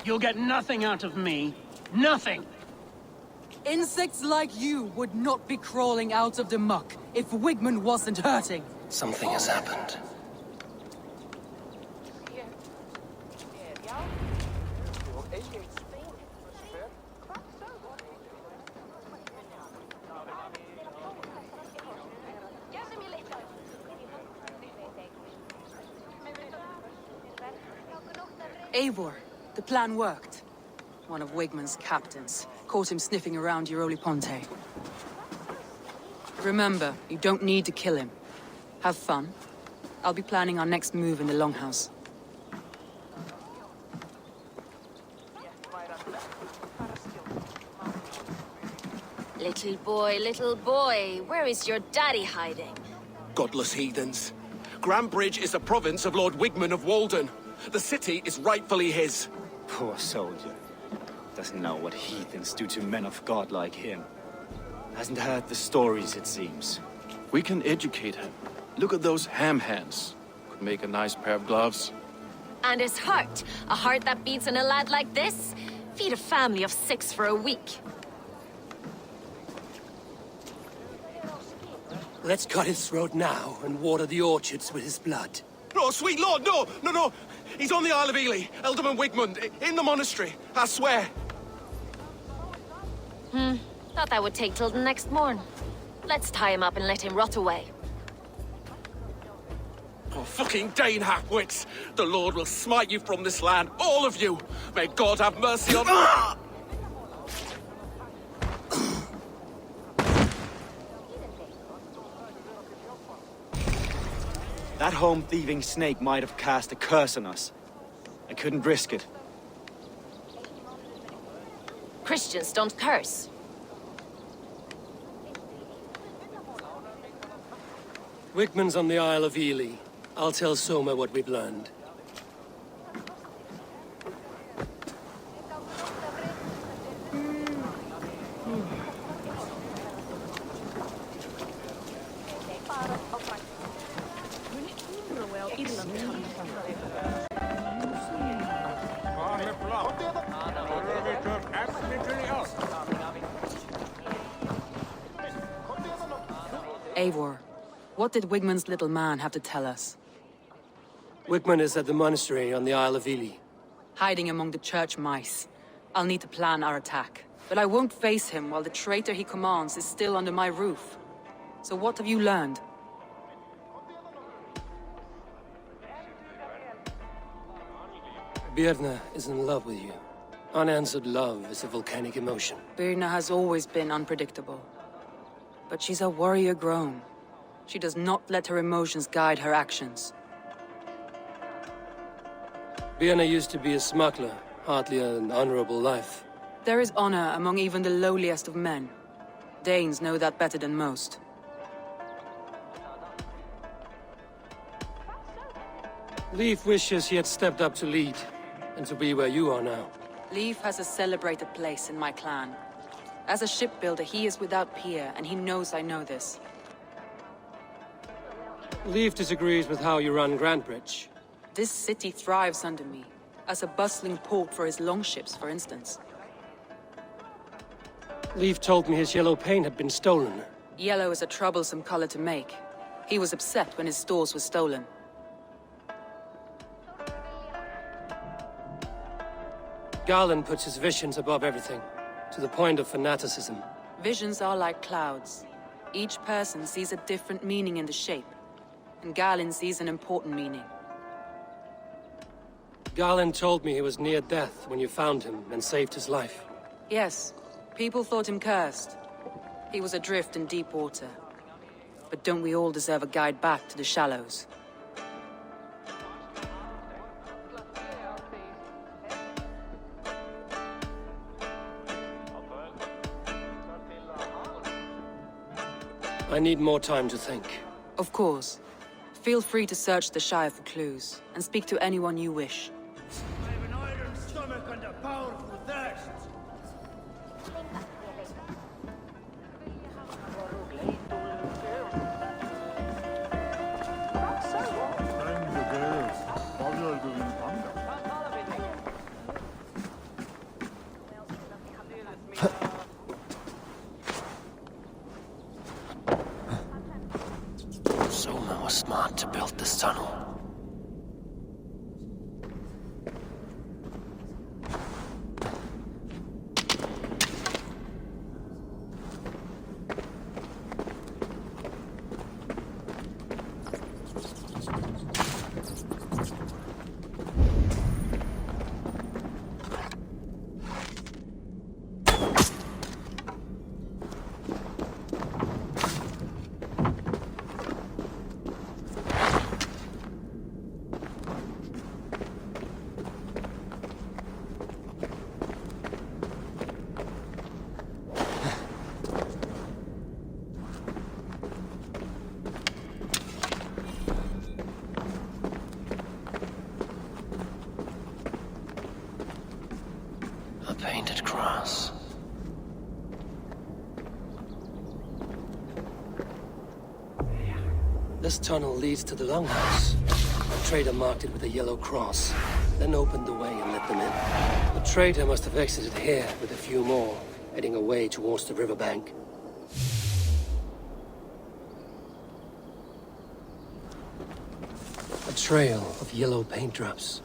You'll get nothing out of me. Nothing! Insects like you would not be crawling out of the muck if Wigman wasn't hurting. Something has happened. Eivor, the plan worked. One of Wigman's captains caught him sniffing around Euroli Ponte. Remember, you don't need to kill him. Have fun. I'll be planning our next move in the Longhouse. Little boy, where is your daddy hiding? Godless heathens. Grambridge is a province of Lord Wigman of Walden. The city is rightfully his. Poor soldier. Doesn't know what heathens do to men of God like him. Hasn't heard the stories, it seems. We can educate him. Look at those ham hands. Could make a nice pair of gloves. And his heart. A heart that beats in a lad like this? Feed a family of 6 for a week. Let's cut his throat now and water the orchards with his blood. No, sweet lord, no! He's on the Isle of Ely, Ealdorman Wigmund, in the monastery, I swear. Thought that would take till the next morn. Let's tie him up and let him rot away. Oh, fucking Dane halfwits! The Lord will smite you from this land, all of you! May God have mercy on... That home-thieving snake might have cast a curse on us. I couldn't risk it. Christians don't curse. Wigman's on the Isle of Ely. I'll tell Soma what we've learned. Eivor, what did Wigman's little man have to tell us? Wigman is at the monastery on the Isle of Ely. Hiding among the church mice. I'll need to plan our attack. But I won't face him while the traitor he commands is still under my roof. So what have you learned? Birna is in love with you. Unanswered love is a volcanic emotion. Birna has always been unpredictable. But she's a warrior grown. She does not let her emotions guide her actions. Birna used to be a smuggler, hardly an honorable life. There is honor among even the lowliest of men. Danes know that better than most. Leif wishes he had stepped up to lead, and to be where you are now. Leif has a celebrated place in my clan. As a shipbuilder, he is without peer, and he knows I know this. Leif disagrees with how you run Grandbridge. This city thrives under me, as a bustling port for his longships, for instance. Leif told me his yellow paint had been stolen. Yellow is a troublesome color to make. He was upset when his stores were stolen. Garland puts his visions above everything, to the point of fanaticism. Visions are like clouds. Each person sees a different meaning in the shape, and Garland sees an important meaning. Garland told me he was near death when you found him and saved his life. Yes, people thought him cursed. He was adrift in deep water. But don't we all deserve a guide back to the shallows? I need more time to think. Of course. Feel free to search the Shire for clues, and speak to anyone you wish. I have an iron stomach and a powerful thirst. tunnel. A painted cross. This tunnel leads to the longhouse. The trader marked it with a yellow cross, then opened the way and let them in. The trader must have exited here with a few more, heading away towards the riverbank. A trail of yellow paint drops.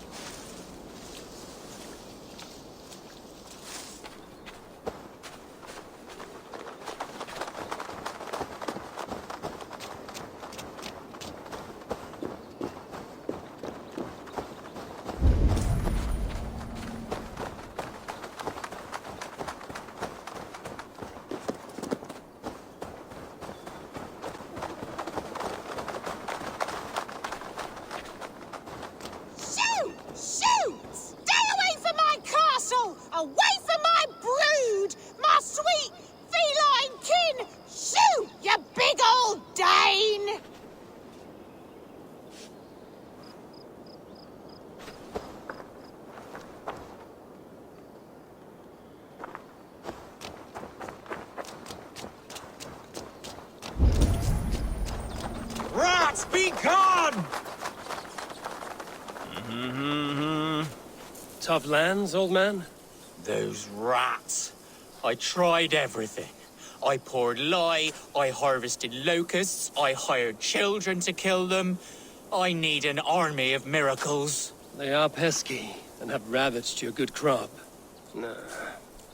Away from my brood! My sweet feline kin! Shoo, you big old Dane! Rats, be gone! Tough lands, old man? Those rats. I tried everything. I poured lye, I harvested locusts, I hired children to kill them. I need an army of miracles. They are pesky and have ravaged your good crop. Nah,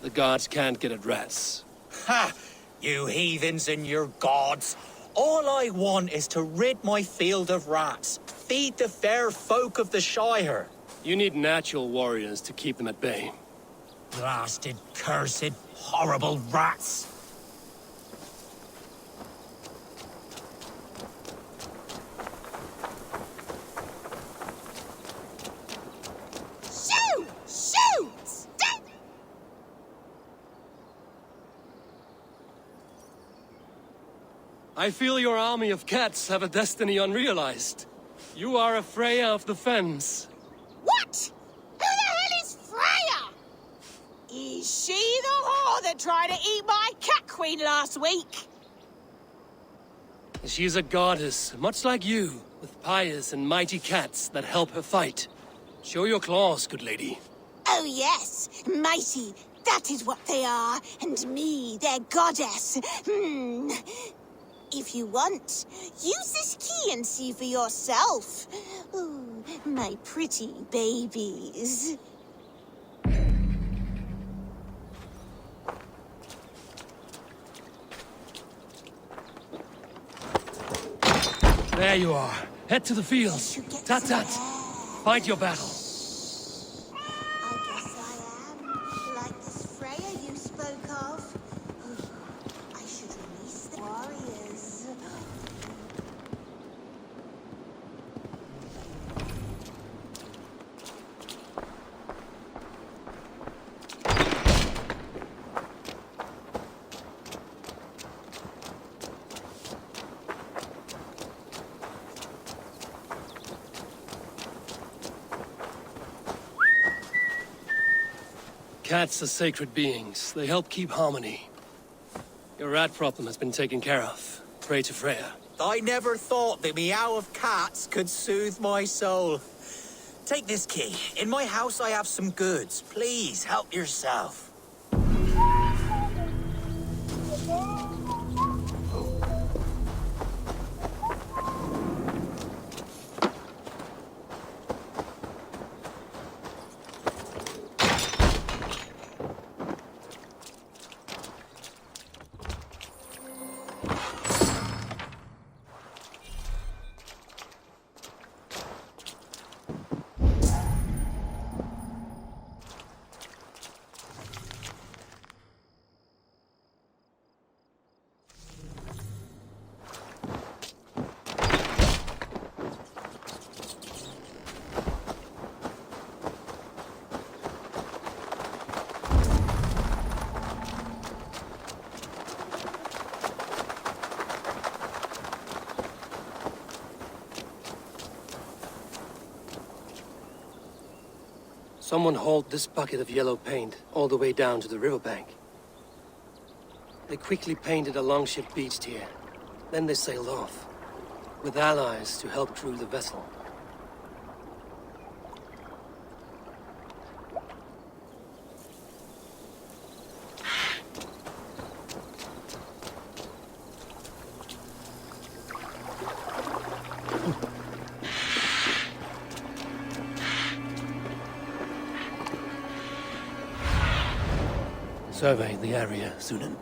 the gods can't get at rats. Ha! You heathens and your gods. All I want is to rid my field of rats. Feed the fair folk of the Shire. You need natural warriors to keep them at bay. Blasted, cursed, horrible rats. Shoo! Shoo! Stay! I feel your army of cats have a destiny unrealized. You are a Freya of the Fens. What? Who the hell is Freya? Is she the whore that tried to eat my cat queen last week? She's a goddess, much like you, with pious and mighty cats that help her fight. Show your claws, good lady. Oh yes, mighty. That is what they are. And me, their goddess. If you want, use this key and see for yourself. Ooh, my pretty babies. There you are. Head to the field. Tat-tat. Fight your battle. I guess I am. Like this Freya you spoke of. I should release the warriors. Cats are sacred beings. They help keep harmony. Your rat problem has been taken care of. Pray to Freya. I never thought the meow of cats could soothe my soul. Take this key. In my house I have some goods. Please, help yourself. Someone hauled this bucket of yellow paint all the way down to the riverbank. They quickly painted a longship beached here. Then they sailed off, with allies to help crew the vessel. Survey the area, Sunan.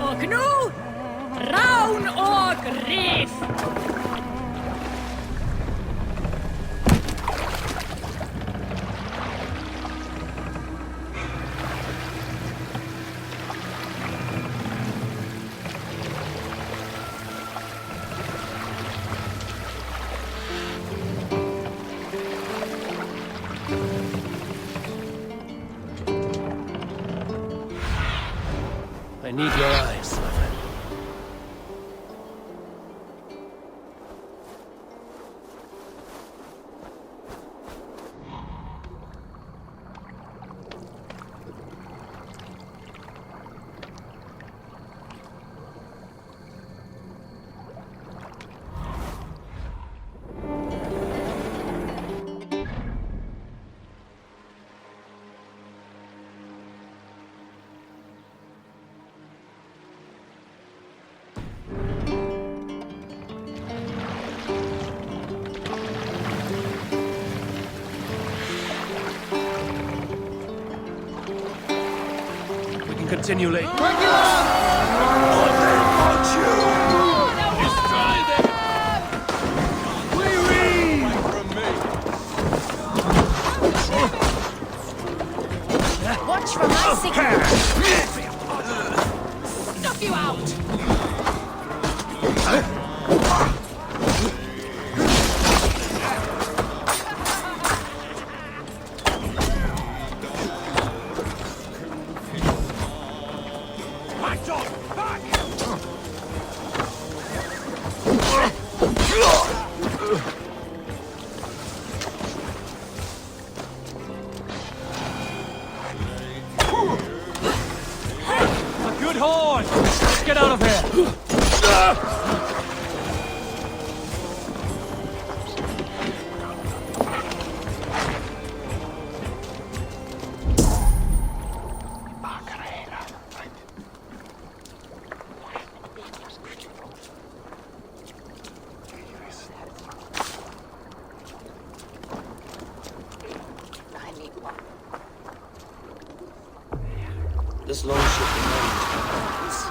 Och nu, Raun och Riff! I need your eyes, my friend. Continue late. Watch from my signal. Snuff you out! Good horn! Let's get out of here! This longship remains.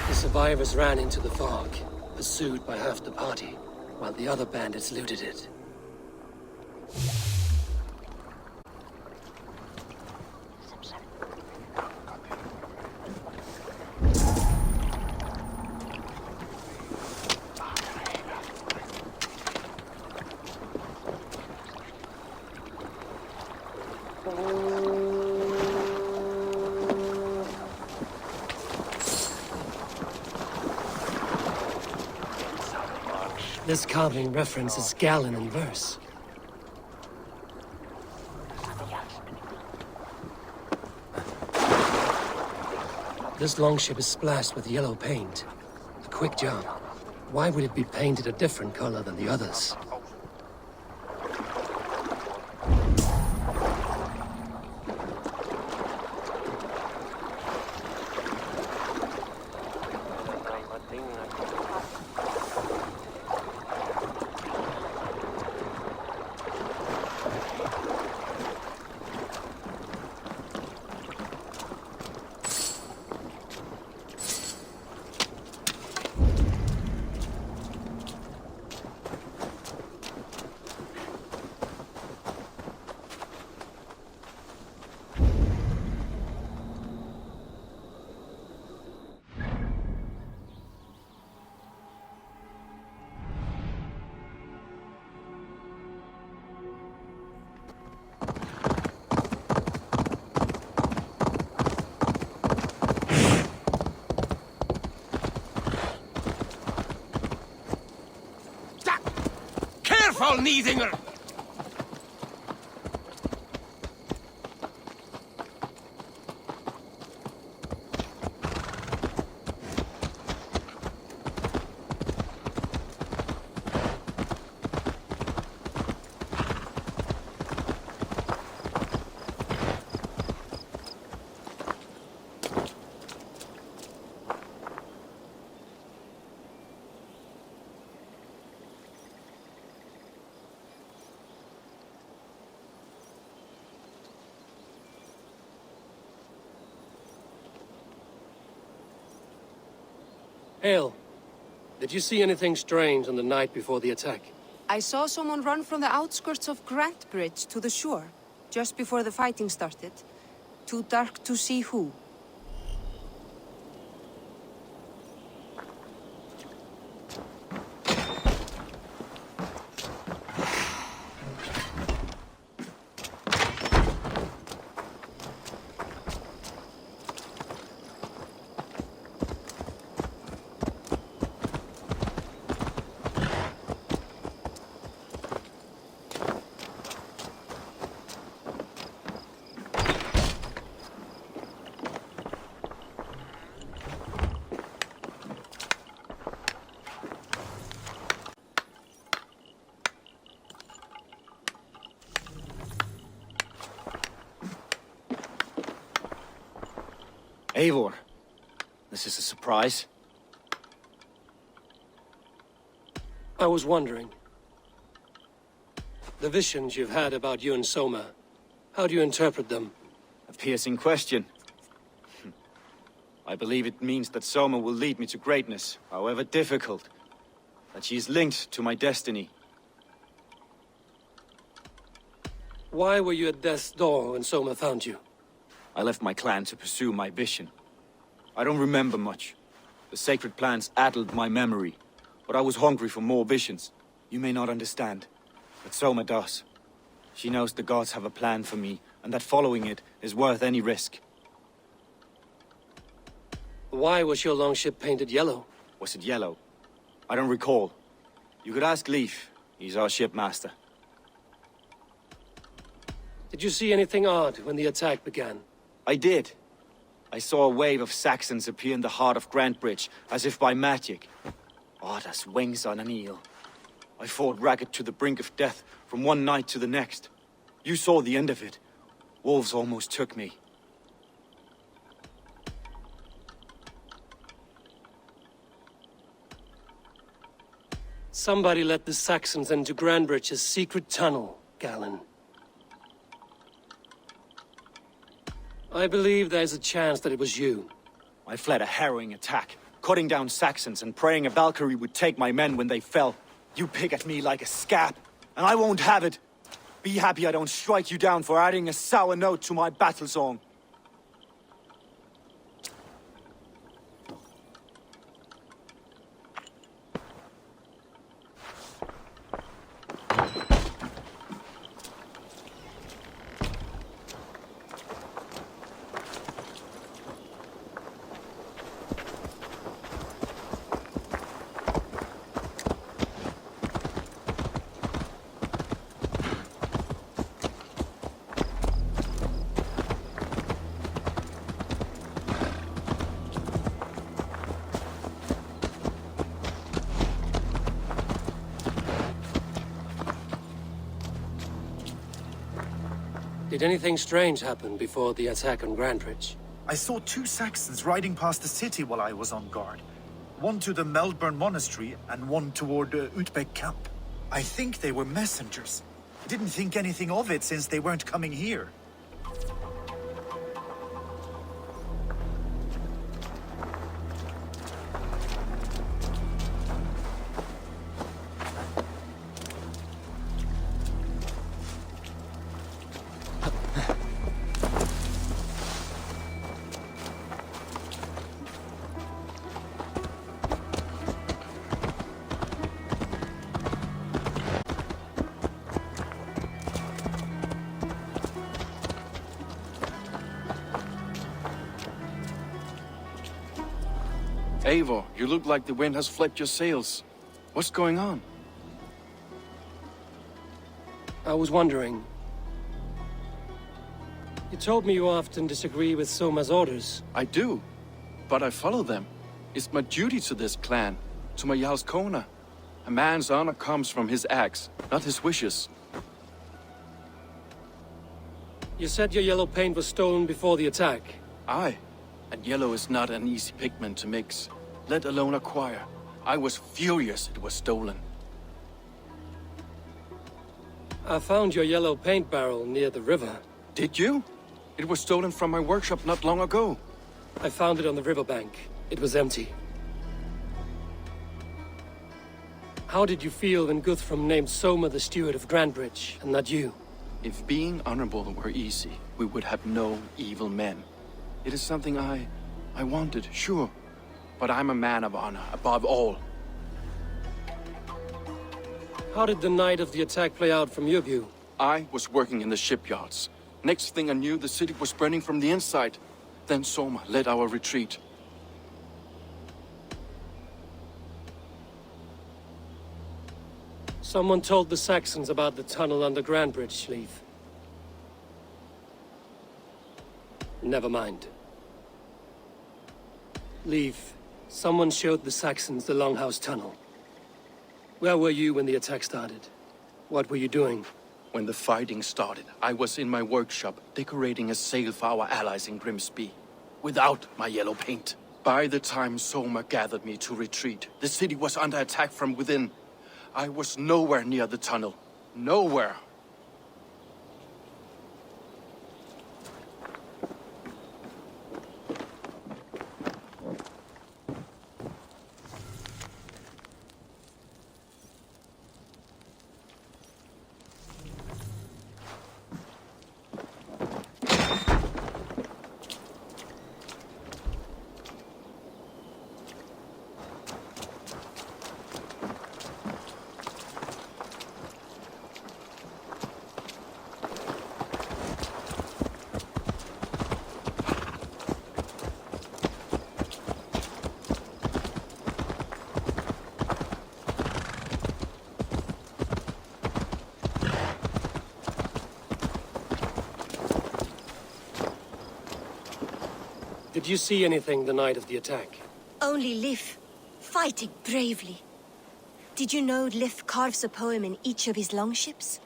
The survivors ran into the fog, pursued by half the party, while the other bandits looted it. This carving references Gallon in verse. This longship is splashed with yellow paint. A quick job. Why would it be painted a different color than the others? Niedinger! Hale, did you see anything strange on the night before the attack? I saw someone run from the outskirts of Grant Bridge to the shore, just before the fighting started. Too dark to see who. Eivor, this is a surprise. I was wondering. The visions you've had about you and Soma, how do you interpret them? A piercing question. I believe it means that Soma will lead me to greatness, however difficult. That she is linked to my destiny. Why were you at death's door when Soma found you? I left my clan to pursue my vision. I don't remember much. The sacred plants addled my memory, but I was hungry for more visions. You may not understand, but Soma does. She knows the gods have a plan for me, and that following it is worth any risk. Why was your longship painted yellow? Was it yellow? I don't recall. You could ask Leif. He's our shipmaster. Did you see anything odd when the attack began? I did. I saw a wave of Saxons appear in the heart of Grant Bridge, as if by magic. Odd as wings on an eel. I fought ragged to the brink of death from one night to the next. You saw the end of it. Wolves almost took me. Somebody let the Saxons into Grand Bridge's secret tunnel, Galen. I believe there's a chance that it was you. I fled a harrowing attack, cutting down Saxons and praying a Valkyrie would take my men when they fell. You pick at me like a scab, and I won't have it. Be happy I don't strike you down for adding a sour note to my battle song. Did anything strange happen before the attack on Grand Bridge? I saw two Saxons riding past the city while I was on guard. One to the Melbourne Monastery and one toward Utbeck Camp. I think they were messengers. Didn't think anything of it since they weren't coming here. Eivor, you look like the wind has flipped your sails. What's going on? I was wondering... You told me you often disagree with Soma's orders. I do, but I follow them. It's my duty to this clan, to my Jarl's Kona. A man's honor comes from his acts, not his wishes. You said your yellow paint was stolen before the attack. Aye, and yellow is not an easy pigment to mix, let alone acquire. I was furious it was stolen. I found your yellow paint barrel near the river. Did you? It was stolen from my workshop not long ago. I found it on the riverbank. It was empty. How did you feel when Guthrum named Soma the steward of Grandbridge, and not you? If being honorable were easy, we would have no evil men. It is something I wanted, sure. But I'm a man of honor, above all. How did the night of the attack play out from your view? I was working in the shipyards. Next thing I knew, the city was burning from the inside. Then Soma led our retreat. Someone told the Saxons about the tunnel under Grandbridge, Leaf. Never mind. Leaf, someone showed the Saxons the Longhouse tunnel. Where were you when the attack started? What were you doing? When the fighting started, I was in my workshop decorating a sail for our allies in Grimsby. Without my yellow paint. By the time Soma gathered me to retreat, the city was under attack from within. I was nowhere near the tunnel. Nowhere. Did you see anything the night of the attack? Only Lif, fighting bravely. Did you know Lif carves a poem in each of his longships?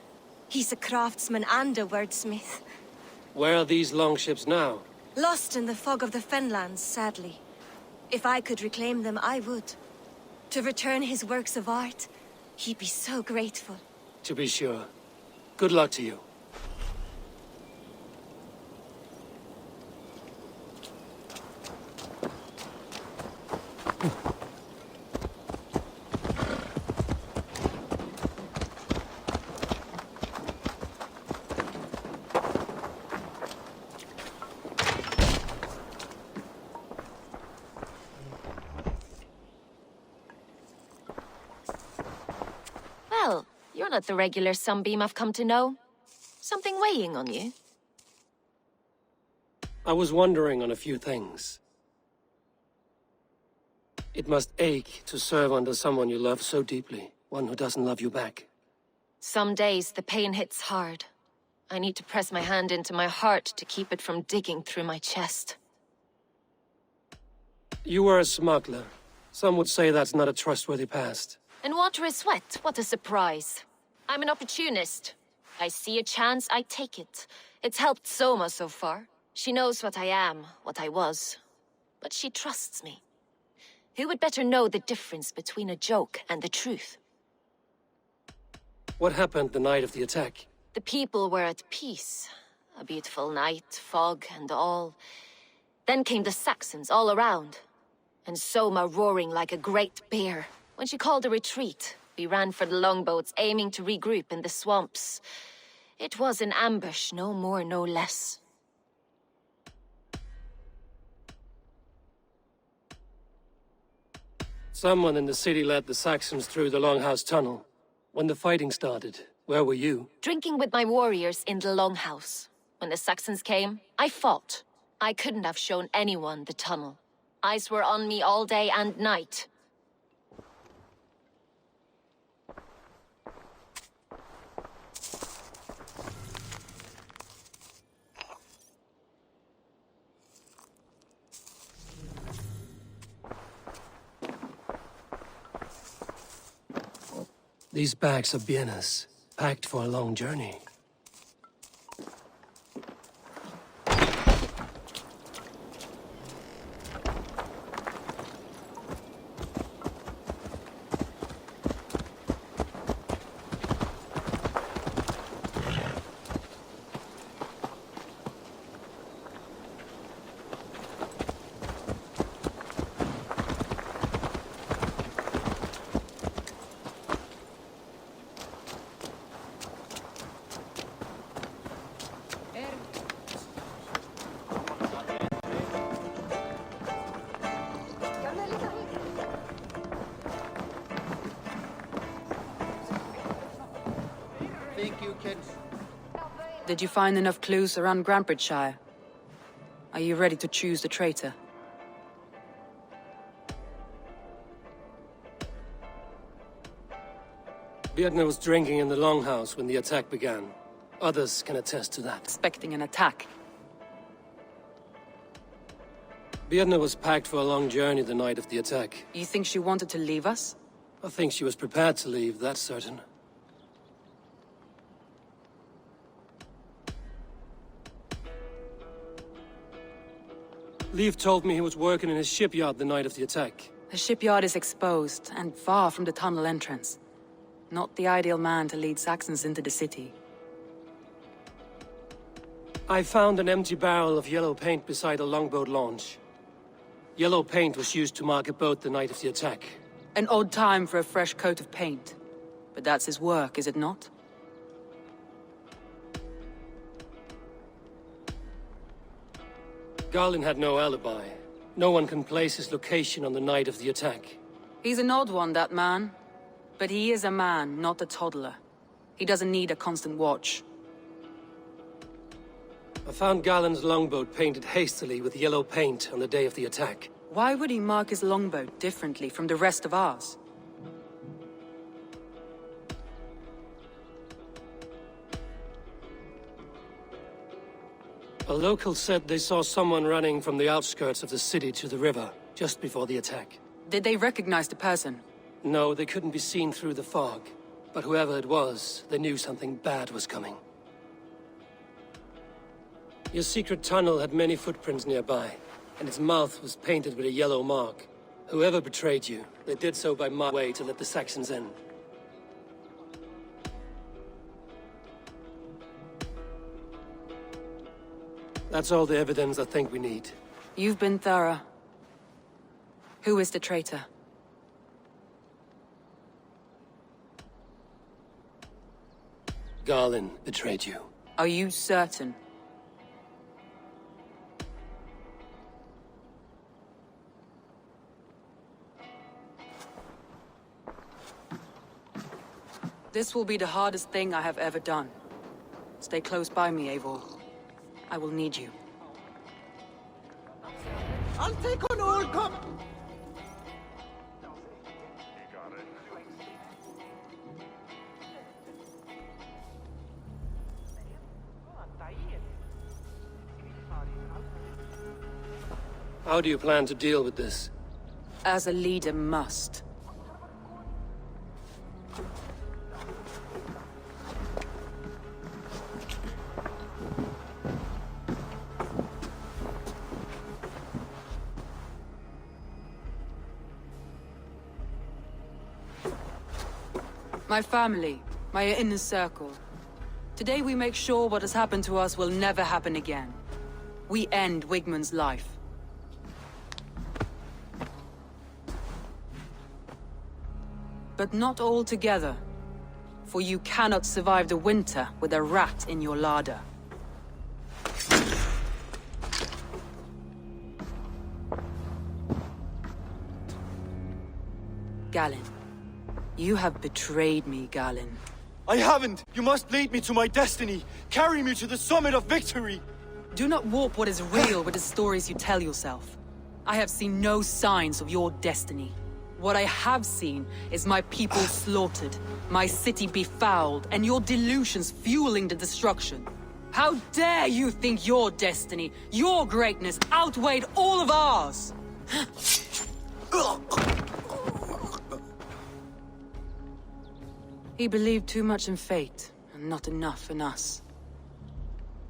He's a craftsman and a wordsmith. Where are these longships now? Lost in the fog of the Fenlands, sadly. If I could reclaim them, I would. To return his works of art, he'd be so grateful. To be sure. Good luck to you. Well, you're not the regular sunbeam I've come to know. Something weighing on you? I was wondering on a few things. It must ache to serve under someone you love so deeply, one who doesn't love you back. Some days the pain hits hard. I need to press my hand into my heart to keep it from digging through my chest. You were a smuggler. Some would say that's not a trustworthy past. And water is wet, what a surprise. I'm an opportunist. I see a chance, I take it. It's helped Soma so far. She knows what I am, what I was. But she trusts me. Who would better know the difference between a joke and the truth? What happened the night of the attack? The people were at peace. A beautiful night, fog and all. Then came the Saxons all around. And Soma roaring like a great bear. When she called a retreat, we ran for the longboats, aiming to regroup in the swamps. It was an ambush, no more, no less. Someone in the city led the Saxons through the Longhouse tunnel. When the fighting started, where were you? Drinking with my warriors in the Longhouse. When the Saxons came, I fought. I couldn't have shown anyone the tunnel. Eyes were on me all day and night. These bags are bienes, packed for a long journey. Did you find enough clues around Grantbridgeshire? Are you ready to choose the traitor? Björn was drinking in the Longhouse when the attack began. Others can attest to that. Expecting an attack? Björn was packed for a long journey the night of the attack. You think she wanted to leave us? I think she was prepared to leave, that's certain. Leif told me he was working in his shipyard the night of the attack. The shipyard is exposed and far from the tunnel entrance. Not the ideal man to lead Saxons into the city. I found an empty barrel of yellow paint beside a longboat launch. Yellow paint was used to mark a boat the night of the attack. An odd time for a fresh coat of paint. But that's his work, is it not? Garlin had no alibi. No one can place his location on the night of the attack. He's an odd one, that man. But he is a man, not a toddler. He doesn't need a constant watch. I found Garlin's longboat painted hastily with yellow paint on the day of the attack. Why would he mark his longboat differently from the rest of ours? A local said they saw someone running from the outskirts of the city to the river, just before the attack. Did they recognize the person? No, they couldn't be seen through the fog. But whoever it was, they knew something bad was coming. Your secret tunnel had many footprints nearby, and its mouth was painted with a yellow mark. Whoever betrayed you, they did so by my way to let the Saxons in. That's all the evidence I think we need. You've been thorough. Who is the traitor? Garlin betrayed you. Are you certain? This will be the hardest thing I have ever done. Stay close by me, Eivor. I will need you. I'll take on all come. How do you plan to deal with this? As a leader must. My family, my inner circle. Today we make sure what has happened to us will never happen again. We end Wigmund's life. But not all together. For you cannot survive the winter with a rat in your larder. Galinn. You have betrayed me, Galinn. I haven't! You must lead me to my destiny! Carry me to the summit of victory! Do not warp what is real with the stories you tell yourself. I have seen no signs of your destiny. What I have seen is my people slaughtered, my city befouled, and your delusions fueling the destruction. How dare you think your destiny, your greatness, outweighed all of ours? He believed too much in fate, and not enough in us.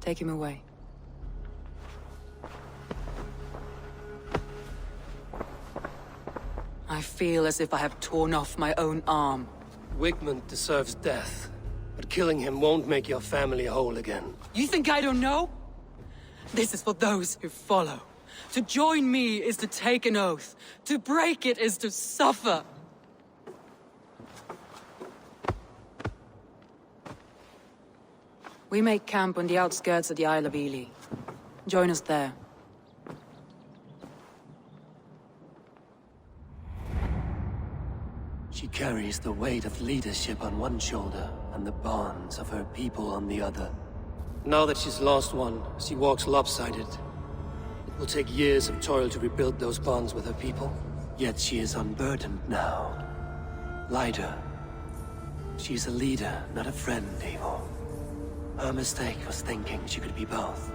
Take him away. I feel as if I have torn off my own arm. Wigmund deserves death, but killing him won't make your family whole again. You think I don't know? This is for those who follow. To join me is to take an oath. To break it is to suffer. We make camp on the outskirts of the Isle of Ely. Join us there. She carries the weight of leadership on one shoulder and the bonds of her people on the other. Now that she's lost one, she walks lopsided. It will take years of toil to rebuild those bonds with her people. Yet she is unburdened now. Lighter. She's a leader, not a friend, Eivor. Her mistake was thinking she could be both.